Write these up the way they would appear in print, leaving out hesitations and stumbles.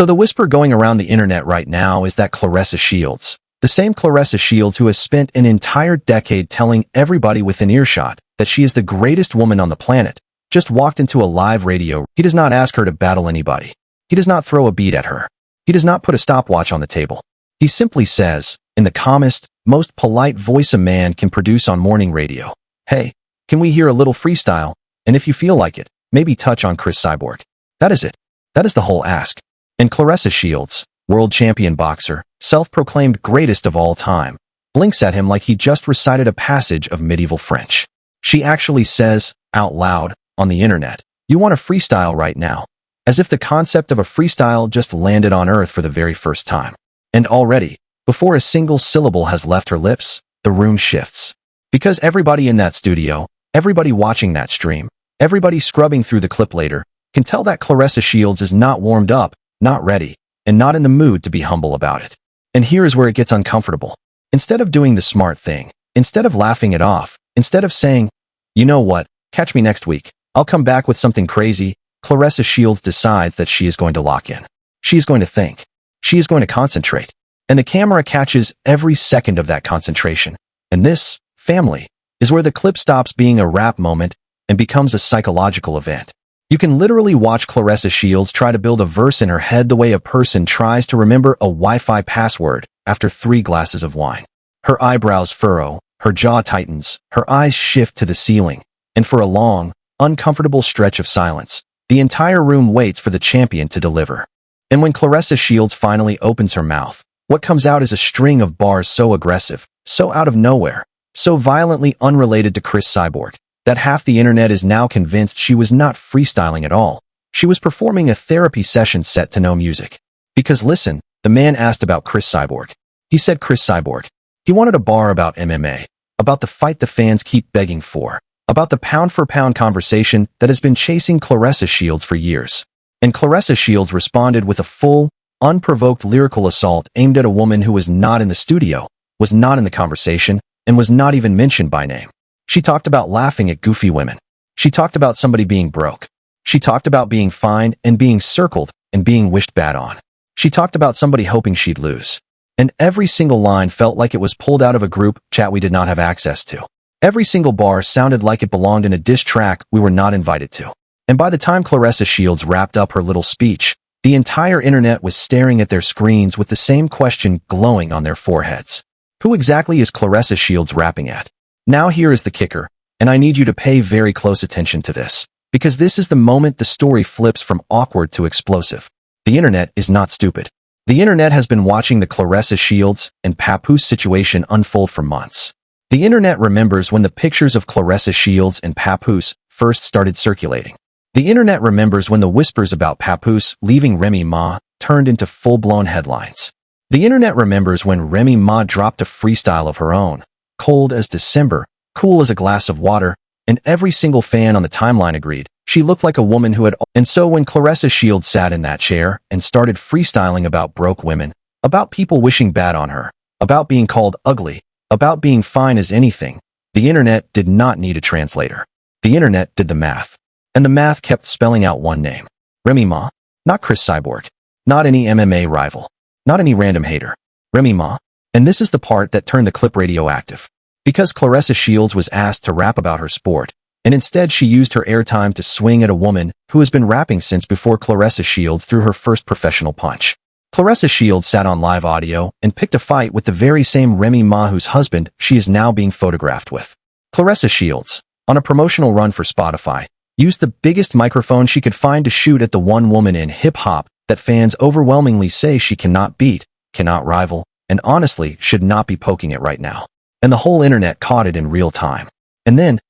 So the whisper going around the internet right now is that Claressa Shields, the same Claressa Shields who has spent an entire decade telling everybody within earshot that she is the greatest woman on the planet, just walked into a live radio. He does not ask her to battle anybody. He does not throw a beat at her. He does not put a stopwatch on the table. He simply says, in the calmest, most polite voice a man can produce on morning radio, "Hey, can we hear a little freestyle? And if you feel like it, maybe touch on Cris Cyborg." That is it. That is the whole ask. And Claressa Shields, world champion boxer, self-proclaimed greatest of all time, blinks at him like he just recited a passage of medieval French. She actually says, out loud, on the internet, "You want a freestyle right now?" As if the concept of a freestyle just landed on Earth for the very first time. And already, before a single syllable has left her lips, the room shifts. Because everybody in that studio, everybody watching that stream, everybody scrubbing through the clip later, can tell that Claressa Shields is not warmed up, not ready, and not in the mood to be humble about it. And here is where it gets uncomfortable. Instead of doing the smart thing, instead of laughing it off, instead of saying, "You know what, catch me next week, I'll come back with something crazy," Claressa Shields decides that she is going to lock in. She is going to think. She is going to concentrate. And the camera catches every second of that concentration. And this, family, is where the clip stops being a rap moment and becomes a psychological event. You can literally watch Claressa Shields try to build a verse in her head the way a person tries to remember a Wi-Fi password after 3 glasses of wine. Her eyebrows furrow, her jaw tightens, her eyes shift to the ceiling, and for a long, uncomfortable stretch of silence, the entire room waits for the champion to deliver. And when Claressa Shields finally opens her mouth, what comes out is a string of bars so aggressive, so out of nowhere, so violently unrelated to Cris Cyborg, that half the internet is now convinced she was not freestyling at all. She was performing a therapy session set to no music. Because listen, the man asked about Cris Cyborg. He said Cris Cyborg. He wanted a bar about MMA, about the fight the fans keep begging for, about the pound-for-pound conversation that has been chasing Claressa Shields for years. And Claressa Shields responded with a full, unprovoked lyrical assault aimed at a woman who was not in the studio, was not in the conversation, and was not even mentioned by name. She talked about laughing at goofy women. She talked about somebody being broke. She talked about being fined and being circled and being wished bad on. She talked about somebody hoping she'd lose. And every single line felt like it was pulled out of a group chat we did not have access to. Every single bar sounded like it belonged in a diss track we were not invited to. And by the time Claressa Shields wrapped up her little speech, the entire internet was staring at their screens with the same question glowing on their foreheads. Who exactly is Claressa Shields rapping at? Now here is the kicker, and I need you to pay very close attention to this, because this is the moment the story flips from awkward to explosive. The internet is not stupid. The internet has been watching the Claressa Shields and Papoose situation unfold for months. The internet remembers when the pictures of Claressa Shields and Papoose first started circulating. The internet remembers when the whispers about Papoose leaving Remy Ma turned into full-blown headlines. The internet remembers when Remy Ma dropped a freestyle of her own, cold as December, cool as a glass of water, and every single fan on the timeline agreed she looked like a woman who had... And so when Claressa Shields sat in that chair and started freestyling about broke women, about people wishing bad on her, about being called ugly, about being fine as anything, the internet did not need a translator. The internet did the math. And the math kept spelling out one name. Remy Ma. Not Cris Cyborg. Not any MMA rival. Not any random hater. Remy Ma. And this is the part that turned the clip radioactive. Because Claressa Shields was asked to rap about her sport, and instead she used her airtime to swing at a woman who has been rapping since before Claressa Shields threw her first professional punch. Claressa Shields sat on live audio and picked a fight with the very same Remy Ma whose husband she is now being photographed with. Claressa Shields, on a promotional run for Spotify, used the biggest microphone she could find to shoot at the one woman in hip-hop that fans overwhelmingly say she cannot beat, cannot rival, and honestly should not be poking at right now. And the whole internet caught it in real time. And then,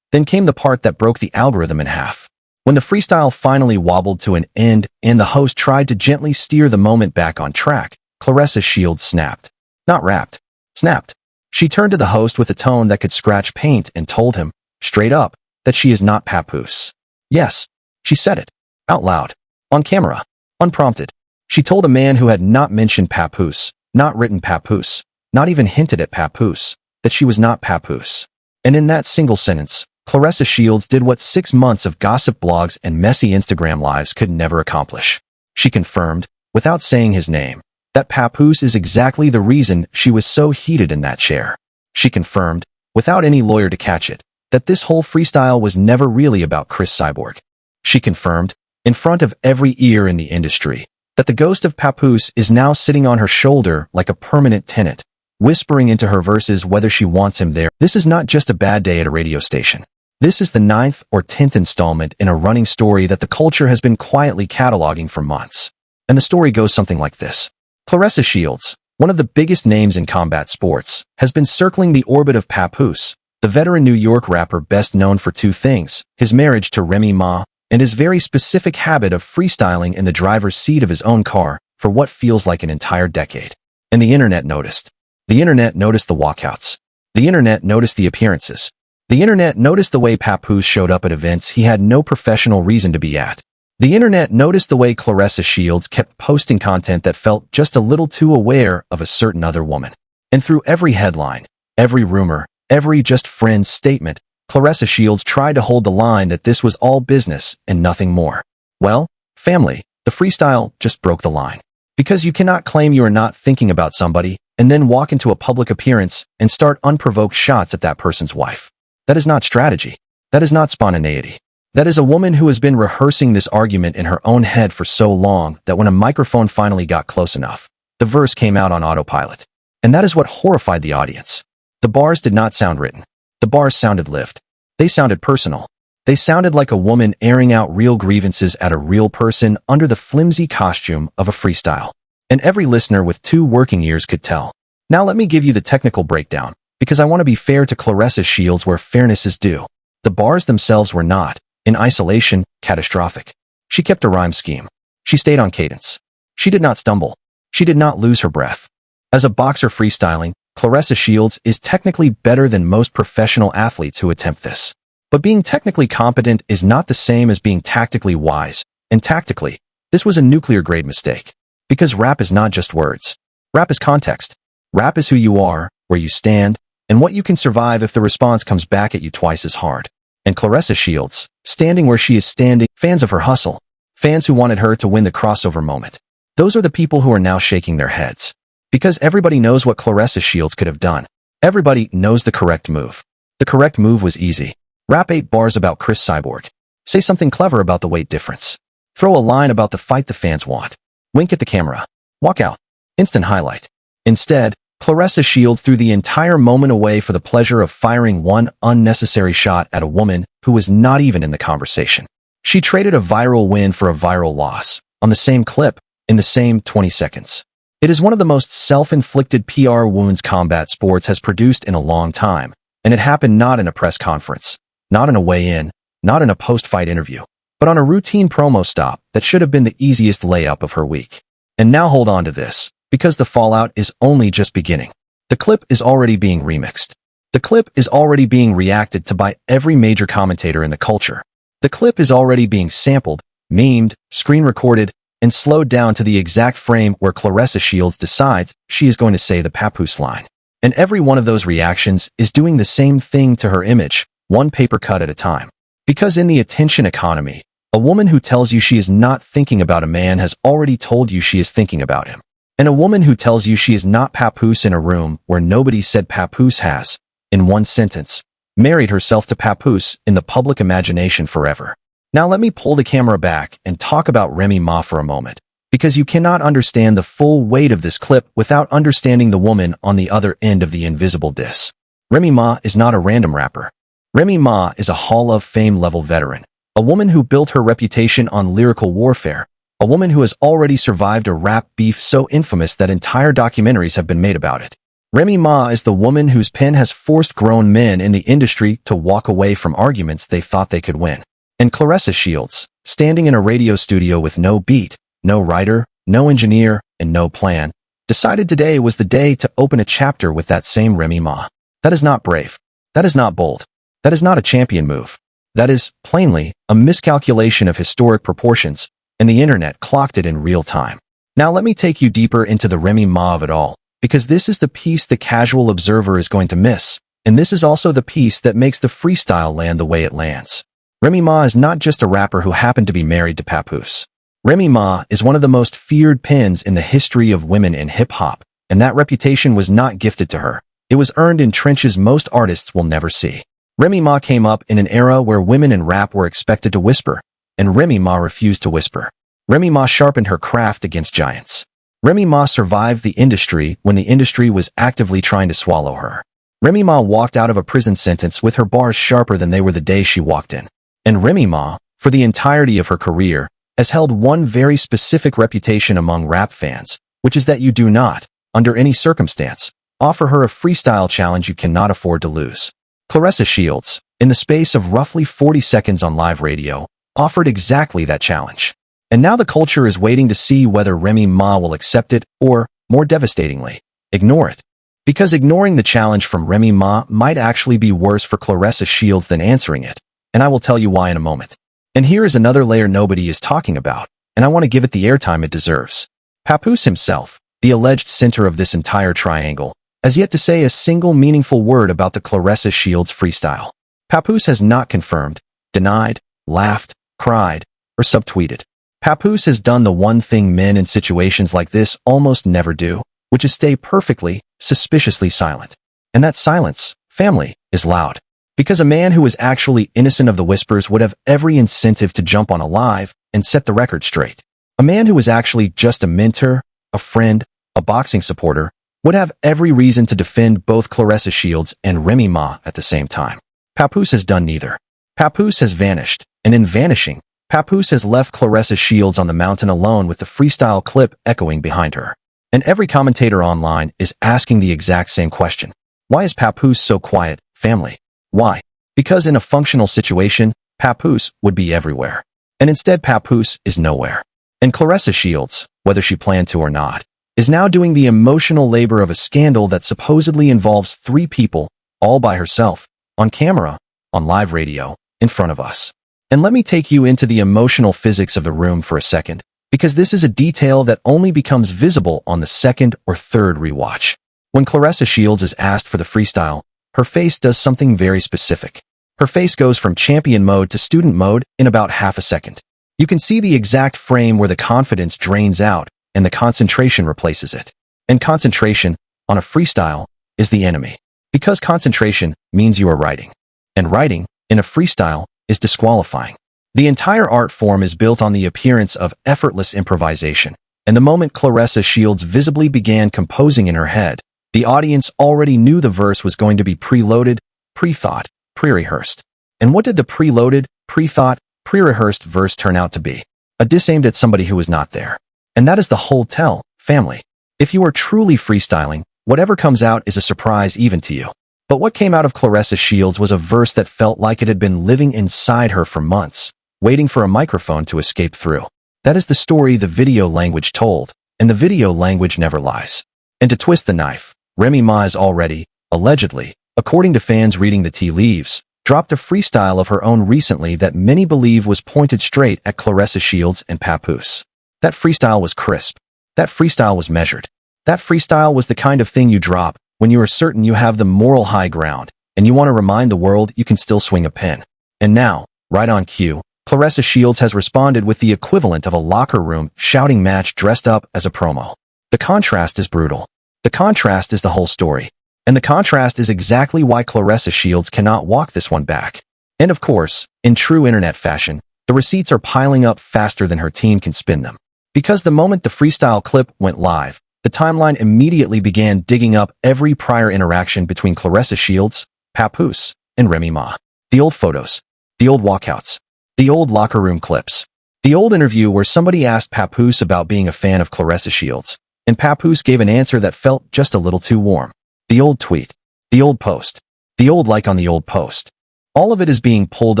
then came the part that broke the algorithm in half. When the freestyle finally wobbled to an end and the host tried to gently steer the moment back on track, Claressa Shields snapped. Not rapped. Snapped. She turned to the host with a tone that could scratch paint and told him, straight up, that she is not Papoose. Yes, she said it. Out loud. On camera. Unprompted. She told a man who had not mentioned Papoose, not written Papoose, not even hinted at Papoose, that she was not Papoose. And in that single sentence, Claressa Shields did what 6 months of gossip blogs and messy Instagram lives could never accomplish. She confirmed, without saying his name, that Papoose is exactly the reason she was so heated in that chair. She confirmed, without any lawyer to catch it, that this whole freestyle was never really about Cris Cyborg. She confirmed, in front of every ear in the industry, that the ghost of Papoose is now sitting on her shoulder like a permanent tenant, whispering into her verses whether she wants him there. This is not just a bad day at a radio station. This is the 9th or 10th installment in a running story that the culture has been quietly cataloging for months. And the story goes something like this. Claressa Shields, one of the biggest names in combat sports, has been circling the orbit of Papoose, the veteran New York rapper best known for two things, his marriage to Remy Ma and his very specific habit of freestyling in the driver's seat of his own car for what feels like an entire decade. And the internet noticed. The internet noticed the walkouts. The internet noticed the appearances. The internet noticed the way Papoose showed up at events he had no professional reason to be at. The internet noticed the way Claressa Shields kept posting content that felt just a little too aware of a certain other woman. And through every headline, every rumor, every just friends statement, Claressa Shields tried to hold the line that this was all business and nothing more. Well, family, the freestyle just broke the line. Because you cannot claim you are not thinking about somebody and then walk into a public appearance and start unprovoked shots at that person's wife. That is not strategy. That is not spontaneity. That is a woman who has been rehearsing this argument in her own head for so long that when a microphone finally got close enough, the verse came out on autopilot. And that is what horrified the audience. The bars did not sound written. The bars sounded lived. They sounded personal. They sounded like a woman airing out real grievances at a real person under the flimsy costume of a freestyle. And every listener with 2 working ears could tell. Now let me give you the technical breakdown, because I want to be fair to Claressa Shields where fairness is due. The bars themselves were not, in isolation, catastrophic. She kept a rhyme scheme. She stayed on cadence. She did not stumble. She did not lose her breath. As a boxer freestyling, Claressa Shields is technically better than most professional athletes who attempt this. But being technically competent is not the same as being tactically wise, and tactically, this was a nuclear-grade mistake. Because rap is not just words. Rap is context. Rap is who you are, where you stand, and what you can survive if the response comes back at you twice as hard. And Claressa Shields, standing where she is standing, fans of her hustle, fans who wanted her to win the crossover moment. Those are the people who are now shaking their heads. Because everybody knows what Claressa Shields could have done. Everybody knows the correct move. The correct move was easy. Rap 8 bars about Cris Cyborg. Say something clever about the weight difference. Throw a line about the fight the fans want. Wink at the camera. Walk out. Instant highlight. Instead, Claressa Shields threw the entire moment away for the pleasure of firing one unnecessary shot at a woman who was not even in the conversation. She traded a viral win for a viral loss, on the same clip, in the same 20 seconds. It is one of the most self-inflicted PR wounds combat sports has produced in a long time, and it happened not in a press conference, not in a weigh-in, not in a post-fight interview, but on a routine promo stop that should have been the easiest layup of her week. And now hold on to this, because the fallout is only just beginning. The clip is already being remixed. The clip is already being reacted to by every major commentator in the culture. The clip is already being sampled, memed, screen-recorded, and slowed down to the exact frame where Claressa Shields decides she is going to say the Papoose line. And every one of those reactions is doing the same thing to her image, one paper cut at a time. Because in the attention economy, a woman who tells you she is not thinking about a man has already told you she is thinking about him. And a woman who tells you she is not Papoose in a room where nobody said Papoose has, in one sentence, married herself to Papoose in the public imagination forever. Now let me pull the camera back and talk about Remy Ma for a moment, because you cannot understand the full weight of this clip without understanding the woman on the other end of the invisible diss. Remy Ma is not a random rapper. Remy Ma is a Hall of Fame level veteran, a woman who built her reputation on lyrical warfare, a woman who has already survived a rap beef so infamous that entire documentaries have been made about it. Remy Ma is the woman whose pen has forced grown men in the industry to walk away from arguments they thought they could win. And Claressa Shields, standing in a radio studio with no beat, no writer, no engineer, and no plan, decided today was the day to open a chapter with that same Remy Ma. That is not brave. That is not bold. That is not a champion move. That is, plainly, a miscalculation of historic proportions, and the internet clocked it in real time. Now let me take you deeper into the Remy Ma of it all, because this is the piece the casual observer is going to miss, and this is also the piece that makes the freestyle land the way it lands. Remy Ma is not just a rapper who happened to be married to Papoose. Remy Ma is one of the most feared pins in the history of women in hip-hop, and that reputation was not gifted to her. It was earned in trenches most artists will never see. Remy Ma came up in an era where women in rap were expected to whisper, and Remy Ma refused to whisper. Remy Ma sharpened her craft against giants. Remy Ma survived the industry when the industry was actively trying to swallow her. Remy Ma walked out of a prison sentence with her bars sharper than they were the day she walked in. And Remy Ma, for the entirety of her career, has held one very specific reputation among rap fans, which is that you do not, under any circumstance, offer her a freestyle challenge you cannot afford to lose. Claressa Shields, in the space of roughly 40 seconds on live radio, offered exactly that challenge. And now the culture is waiting to see whether Remy Ma will accept it or, more devastatingly, ignore it. Because ignoring the challenge from Remy Ma might actually be worse for Claressa Shields than answering it, and I will tell you why in a moment. And here is another layer nobody is talking about, and I want to give it the airtime it deserves. Papoose himself, the alleged center of this entire triangle, has yet to say a single meaningful word about the Claressa Shields freestyle. Papoose has not confirmed, denied, laughed, cried, or subtweeted. Papoose has done the one thing men in situations like this almost never do, which is stay perfectly, suspiciously silent. And that silence, family, is loud. Because a man who is actually innocent of the whispers would have every incentive to jump on a live and set the record straight. A man who is actually just a mentor, a friend, a boxing supporter, would have every reason to defend both Claressa Shields and Remy Ma at the same time. Papoose has done neither. Papoose has vanished, and in vanishing, Papoose has left Claressa Shields on the mountain alone with the freestyle clip echoing behind her. And every commentator online is asking the exact same question. Why is Papoose so quiet, family? Why? Because in a functional situation, Papoose would be everywhere. And instead Papoose is nowhere. And Claressa Shields, whether she planned to or not, is now doing the emotional labor of a scandal that supposedly involves 3 people, all by herself, on camera, on live radio, in front of us. And let me take you into the emotional physics of the room for a second, because this is a detail that only becomes visible on the second or third rewatch. When Claressa Shields is asked for the freestyle, her face does something very specific. Her face goes from champion mode to student mode in about half a second. You can see the exact frame where the confidence drains out and the concentration replaces it. And concentration, on a freestyle, is the enemy. Because concentration means you are writing. And writing, in a freestyle, is disqualifying. The entire art form is built on the appearance of effortless improvisation. And the moment Claressa Shields visibly began composing in her head, the audience already knew the verse was going to be preloaded, pre-thought, pre-rehearsed. And what did the preloaded, pre-thought, pre-rehearsed verse turn out to be? A diss aimed at somebody who was not there. And that is the whole tell, family. If you are truly freestyling, whatever comes out is a surprise even to you. But what came out of Claressa Shields was a verse that felt like it had been living inside her for months, waiting for a microphone to escape through. That is the story the video language told, and the video language never lies. And to twist the knife, Remy Ma is already, allegedly, according to fans reading the tea leaves, dropped a freestyle of her own recently that many believe was pointed straight at Claressa Shields and Papoose. That freestyle was crisp. That freestyle was measured. That freestyle was the kind of thing you drop when you are certain you have the moral high ground and you want to remind the world you can still swing a pen. And now, right on cue, Claressa Shields has responded with the equivalent of a locker room shouting match dressed up as a promo. The contrast is brutal. The contrast is the whole story. And the contrast is exactly why Claressa Shields cannot walk this one back. And of course, in true internet fashion, the receipts are piling up faster than her team can spin them. Because the moment the freestyle clip went live, the timeline immediately began digging up every prior interaction between Claressa Shields, Papoose, and Remy Ma. The old photos, the old walkouts, the old locker room clips, the old interview where somebody asked Papoose about being a fan of Claressa Shields, and Papoose gave an answer that felt just a little too warm. The old tweet, the old post, the old like on the old post. All of it is being pulled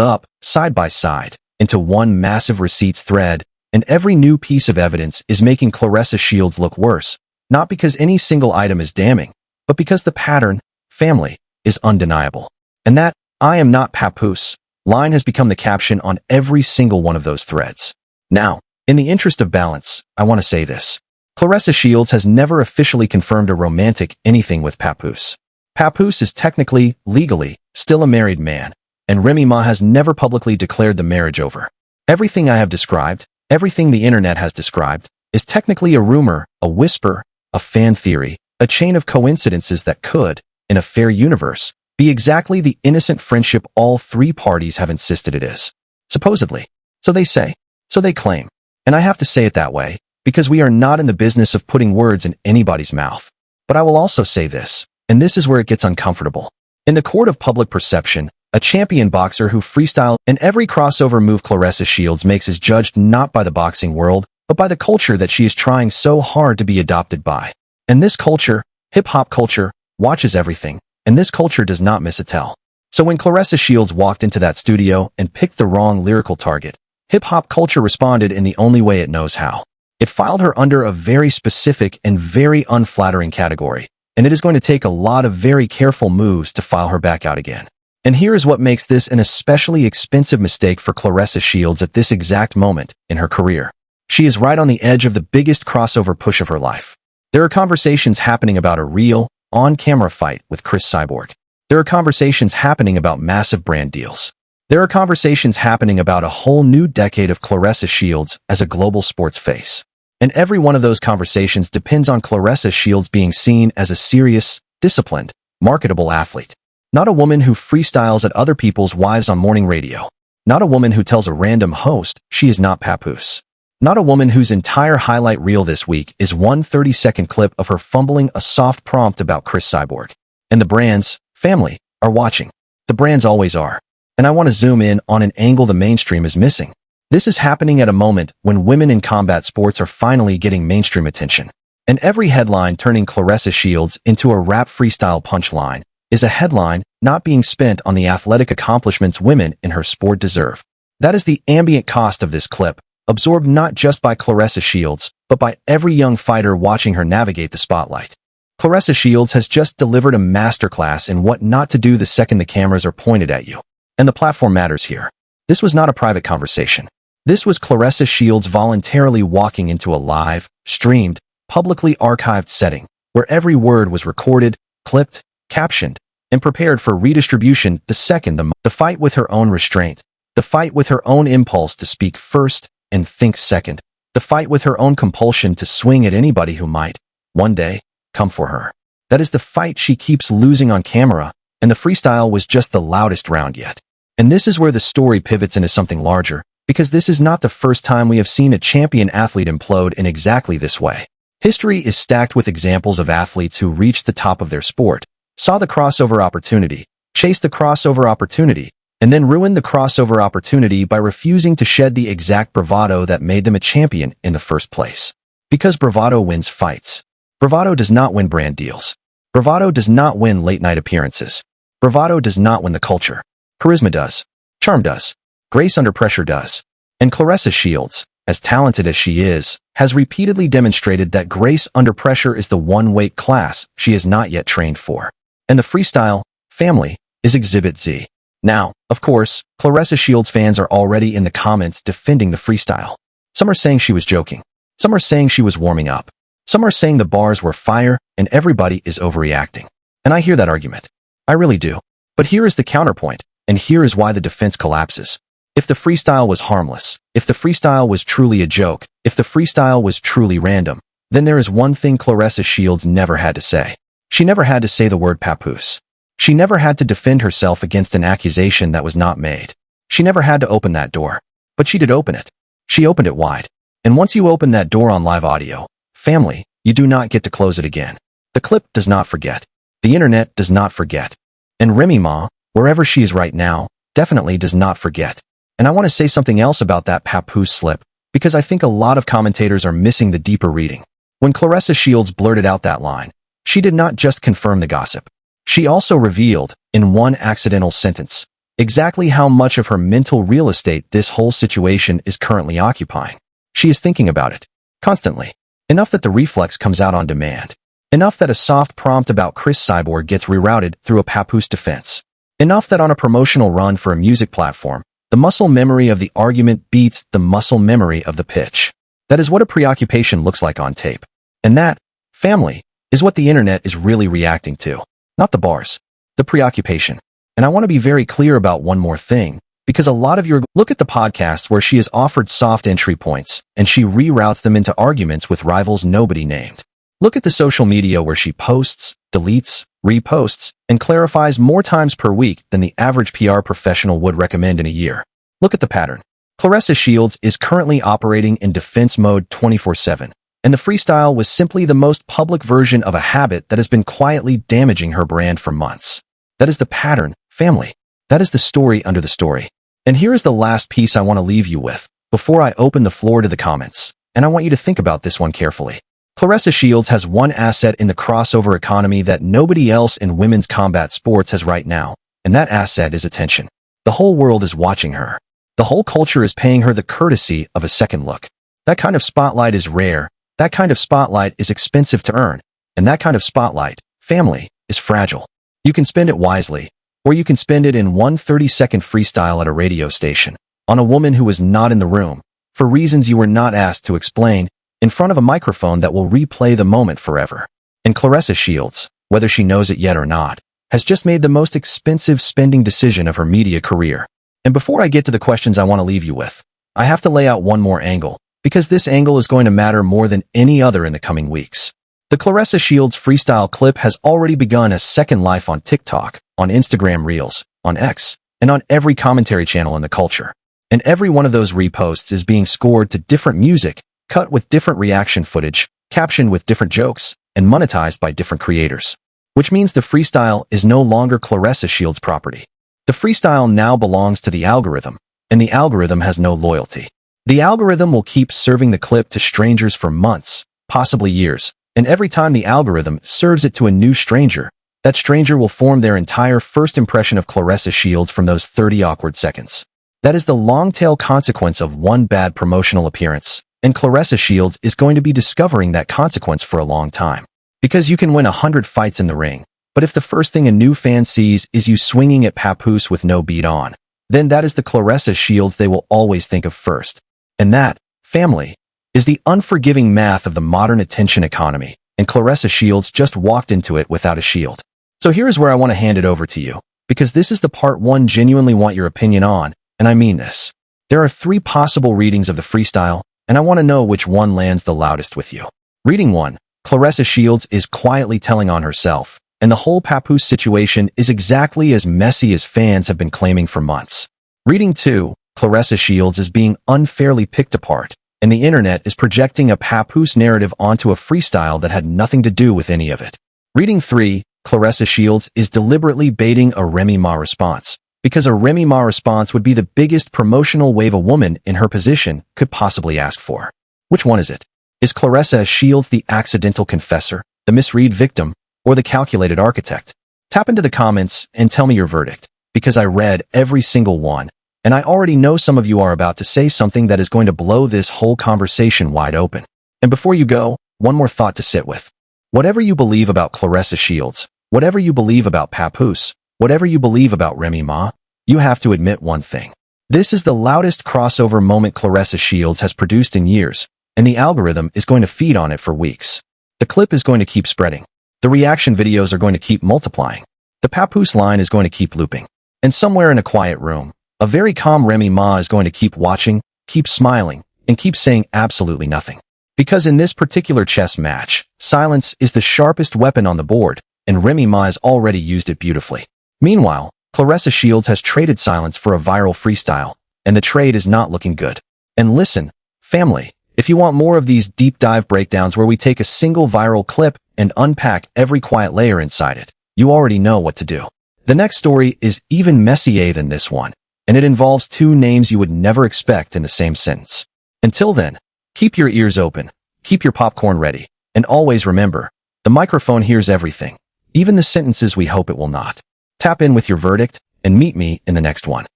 up, side by side, into one massive receipts thread, and every new piece of evidence is making Claressa Shields look worse, not because any single item is damning, but because the pattern, family, is undeniable. And that, "I am not Papoose" line has become the caption on every single one of those threads. Now, in the interest of balance, I want to say this. Claressa Shields has never officially confirmed a romantic anything with Papoose. Papoose is technically, legally, still a married man, and Remy Ma has never publicly declared the marriage over. Everything I have described, Everything the internet has described is technically a rumor, a whisper, a fan theory, a chain of coincidences that could, in a fair universe, be exactly the innocent friendship all three parties have insisted it is. Supposedly. So they say. So they claim. And I have to say it that way, because we are not in the business of putting words in anybody's mouth. But I will also say this, and this is where it gets uncomfortable. In the court of public perception, a champion boxer who freestyled and every crossover move Claressa Shields makes is judged not by the boxing world, but by the culture that she is trying so hard to be adopted by. And this culture, hip-hop culture, watches everything, and this culture does not miss a tell. So when Claressa Shields walked into that studio and picked the wrong lyrical target, hip-hop culture responded in the only way it knows how. It filed her under a very specific and very unflattering category, and it is going to take a lot of very careful moves to file her back out again. And here is what makes this an especially expensive mistake for Claressa Shields at this exact moment in her career. She is right on the edge of the biggest crossover push of her life. There are conversations happening about a real, on-camera fight with Cris Cyborg. There are conversations happening about massive brand deals. There are conversations happening about a whole new decade of Claressa Shields as a global sports face. And every one of those conversations depends on Claressa Shields being seen as a serious, disciplined, marketable athlete. Not a woman who freestyles at other people's wives on morning radio. Not a woman who tells a random host she is not Papoose. Not a woman whose entire highlight reel this week is one 30-second clip of her fumbling a soft prompt about Cris Cyborg. And the brands, family, are watching. The brands always are. And I want to zoom in on an angle the mainstream is missing. This is happening at a moment when women in combat sports are finally getting mainstream attention. And every headline turning Claressa Shields into a rap freestyle punchline is a headline not being spent on the athletic accomplishments women in her sport deserve. That is the ambient cost of this clip, absorbed not just by Claressa Shields, but by every young fighter watching her navigate the spotlight. Claressa Shields has just delivered a masterclass in what not to do the second the cameras are pointed at you. And the platform matters here. This was not a private conversation. This was Claressa Shields voluntarily walking into a live, streamed, publicly archived setting, where every word was recorded, clipped, captioned, and prepared for redistribution the second the fight with her own restraint, the fight with her own impulse to speak first and think second, the fight with her own compulsion to swing at anybody who might, one day, come for her. That is the fight she keeps losing on camera, and the freestyle was just the loudest round yet. And this is where the story pivots into something larger, because this is not the first time we have seen a champion athlete implode in exactly this way. History is stacked with examples of athletes who reached the top of their sport, saw the crossover opportunity, chased the crossover opportunity, and then ruined the crossover opportunity by refusing to shed the exact bravado that made them a champion in the first place. Because bravado wins fights. Bravado does not win brand deals. Bravado does not win late-night appearances. Bravado does not win the culture. Charisma does. Charm does. Grace under pressure does. And Claressa Shields, as talented as she is, has repeatedly demonstrated that grace under pressure is the one weight class she is not yet trained for. And the freestyle, family, is Exhibit Z. Now, of course, Claressa Shields fans are already in the comments defending the freestyle. Some are saying she was joking. Some are saying she was warming up. Some are saying the bars were fire and everybody is overreacting. And I hear that argument. I really do. But here is the counterpoint, and here is why the defense collapses. If the freestyle was harmless, if the freestyle was truly a joke, if the freestyle was truly random, then there is one thing Claressa Shields never had to say. She never had to say the word Papoose. She never had to defend herself against an accusation that was not made. She never had to open that door. But she did open it. She opened it wide. And once you open that door on live audio, family, you do not get to close it again. The clip does not forget. The internet does not forget. And Remy Ma, wherever she is right now, definitely does not forget. And I want to say something else about that Papoose slip, because I think a lot of commentators are missing the deeper reading. When Claressa Shields blurted out that line, she did not just confirm the gossip. She also revealed, in one accidental sentence, exactly how much of her mental real estate this whole situation is currently occupying. She is thinking about it. Constantly. Enough that the reflex comes out on demand. Enough that a soft prompt about Cris Cyborg gets rerouted through a Papoose defense. Enough that on a promotional run for a music platform, the muscle memory of the argument beats the muscle memory of the pitch. That is what a preoccupation looks like on tape. And that, family, is what the internet is really reacting to. Not the bars. The preoccupation. And I want to be very clear about one more thing, Because a lot of you look at the podcast where she is offered soft entry points, and she reroutes them into arguments with rivals nobody named. Look at the social media where she posts, deletes, reposts, and clarifies more times per week than the average PR professional would recommend in a year. Look at the pattern. Claressa Shields is currently operating in defense mode 24/7, and the freestyle was simply the most public version of a habit that has been quietly damaging her brand for months. That is the pattern, family. That is the story under the story. And here is the last piece I want to leave you with, before I open the floor to the comments, and I want you to think about this one carefully. Claressa Shields has one asset in the crossover economy that nobody else in women's combat sports has right now, and that asset is attention. The whole world is watching her. The whole culture is paying her the courtesy of a second look. That kind of spotlight is rare, that kind of spotlight is expensive to earn, and that kind of spotlight, family, is fragile. You can spend it wisely, or you can spend it in one 30-second freestyle at a radio station, on a woman who was not in the room, for reasons you were not asked to explain, in front of a microphone that will replay the moment forever. And Claressa Shields, whether she knows it yet or not, has just made the most expensive spending decision of her media career. And before I get to the questions I want to leave you with, I have to lay out one more angle, because this angle is going to matter more than any other in the coming weeks. The Claressa Shields freestyle clip has already begun a second life on TikTok, on Instagram Reels, on X, and on every commentary channel in the culture. And every one of those reposts is being scored to different music, cut with different reaction footage, captioned with different jokes, and monetized by different creators. Which means the freestyle is no longer Claressa Shields' property. The freestyle now belongs to the algorithm, and the algorithm has no loyalty. The algorithm will keep serving the clip to strangers for months, possibly years, and every time the algorithm serves it to a new stranger, that stranger will form their entire first impression of Claressa Shields from those 30 awkward seconds. That is the long-tail consequence of one bad promotional appearance, and Claressa Shields is going to be discovering that consequence for a long time. Because you can win 100 fights in the ring, but if the first thing a new fan sees is you swinging at Papoose with no beat on, then that is the Claressa Shields they will always think of first. And that, family, is the unforgiving math of the modern attention economy, and Claressa Shields just walked into it without a shield. So here is where I want to hand it over to you, because this is the part one genuinely want your opinion on, and I mean this. There are 3 possible readings of the freestyle, and I want to know which one lands the loudest with you. Reading 1, Claressa Shields is quietly telling on herself, and the whole Papoose situation is exactly as messy as fans have been claiming for months. Reading 2, Claressa Shields is being unfairly picked apart, and the internet is projecting a Papoose narrative onto a freestyle that had nothing to do with any of it. Reading 3, Claressa Shields is deliberately baiting a Remy Ma response, because a Remy Ma response would be the biggest promotional wave a woman in her position could possibly ask for. Which one is it? Is Claressa Shields the accidental confessor, the misread victim, or the calculated architect? Tap into the comments and tell me your verdict, because I read every single one, and I already know some of you are about to say something that is going to blow this whole conversation wide open. And before you go, one more thought to sit with. Whatever you believe about Claressa Shields, whatever you believe about Papoose, whatever you believe about Remy Ma, you have to admit one thing. This is the loudest crossover moment Claressa Shields has produced in years, and the algorithm is going to feed on it for weeks. The clip is going to keep spreading. The reaction videos are going to keep multiplying. The Papoose line is going to keep looping. And somewhere in a quiet room, a very calm Remy Ma is going to keep watching, keep smiling, and keep saying absolutely nothing. Because in this particular chess match, silence is the sharpest weapon on the board, and Remy Ma has already used it beautifully. Meanwhile, Claressa Shields has traded silence for a viral freestyle, and the trade is not looking good. And listen, family, if you want more of these deep dive breakdowns where we take a single viral clip and unpack every quiet layer inside it, you already know what to do. The next story is even messier than this one, and it involves 2 names you would never expect in the same sentence. Until then, keep your ears open, keep your popcorn ready, and always remember, the microphone hears everything, even the sentences we hope it will not. Tap in with your verdict, and meet me in the next one.